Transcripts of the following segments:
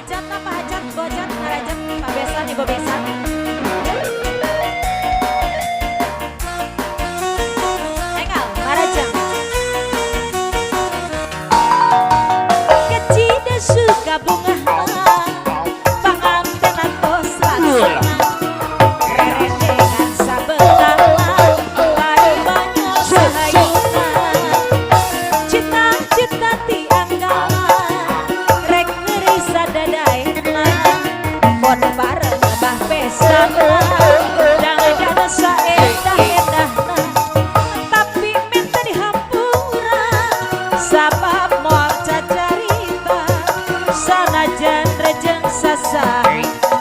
hajat apa hajat bojat ngarajat Pak Besan Ibu Besan. Engal marajang. Kecida suka bunga pangantenan tos laksana. Rerendengan sabelah baru banyak sahayunan. Cita-cita tianggalan rek ngeri sadadaenan. Pon bareng bah pesana jangan saedah-edahna. Tapi minta dihampura sabab moal cacarita. Sanajan rejeng sasa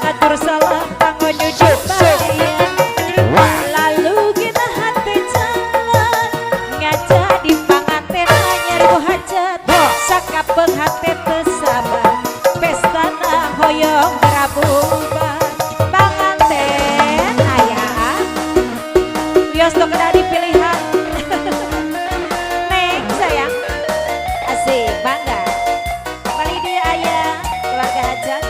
atur salah kanggo nyuci bayan. Lalu kita hati jalan ngaca di panganten nyaribu hajat. Sakapeng hati tesabar pestana hoyong rabuban. Panganten ayah wios tuh kena dipilihan. Neng sayang asik bangga kembali dia ayah keluarga hajat.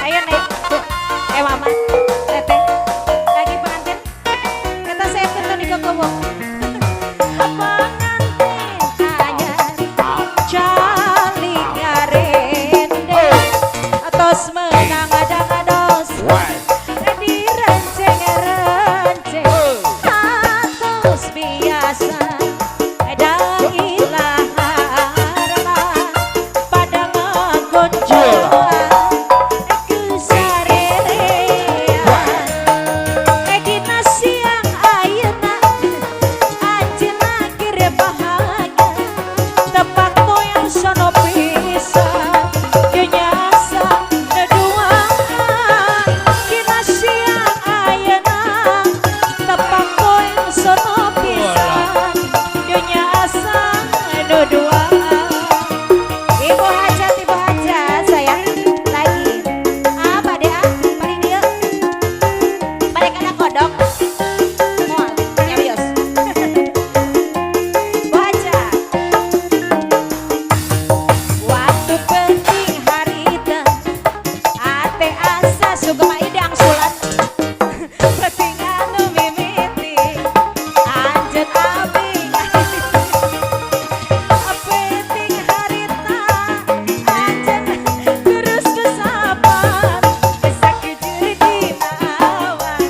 Ayo Neng, mama, teteh, lagi pengantin, kata saya tentu di kokobok. Pengantin anyar, cali ngarende, atos menang adang-ados, direnceng-renceng, atos biasa, edang ilah harapan, pada ngegonjolan. Ibu hajat sayang lagi apa dia paling dia balik anak kodok mual nyawios. Bu hajat waktu penting harita ate asa sugema idang sulat penting anu mimiti anjeun abing penting harita anjeun terus kesabar bisa kejuri dina awan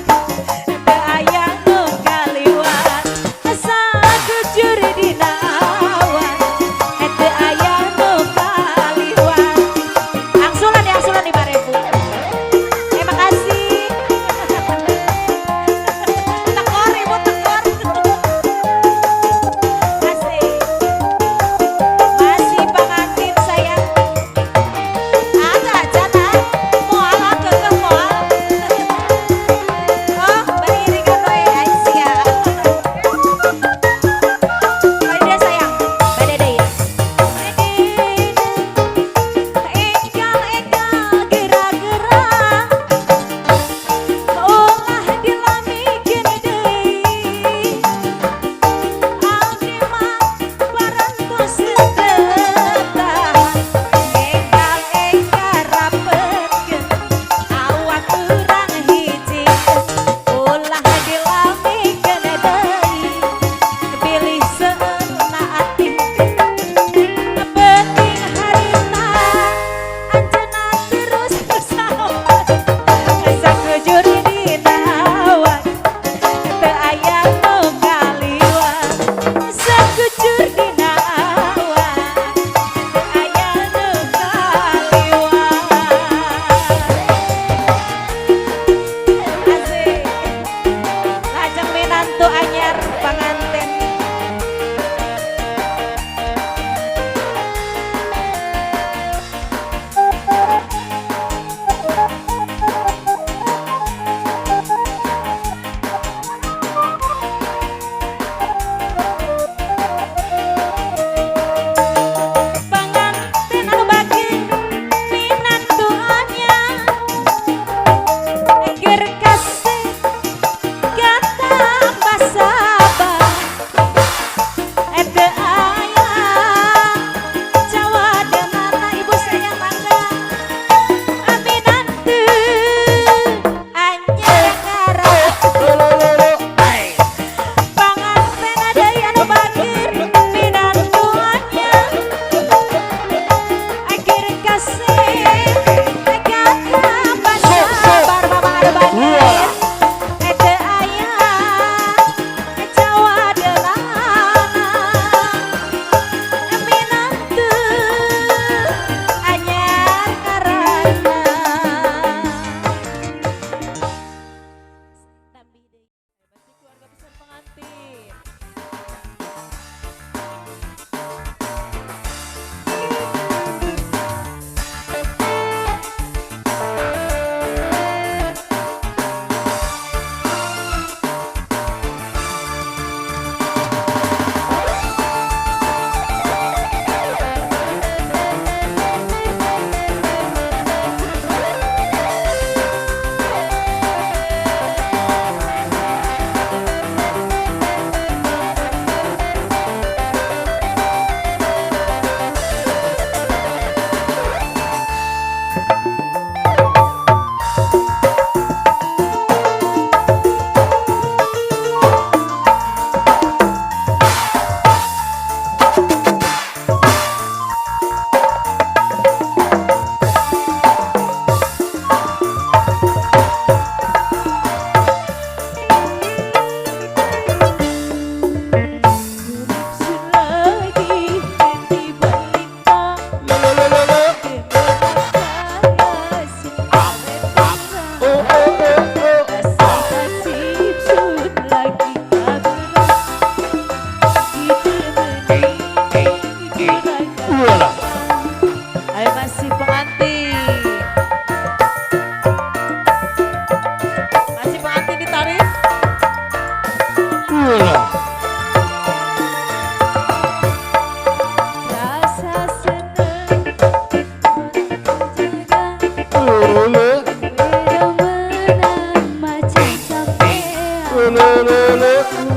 lu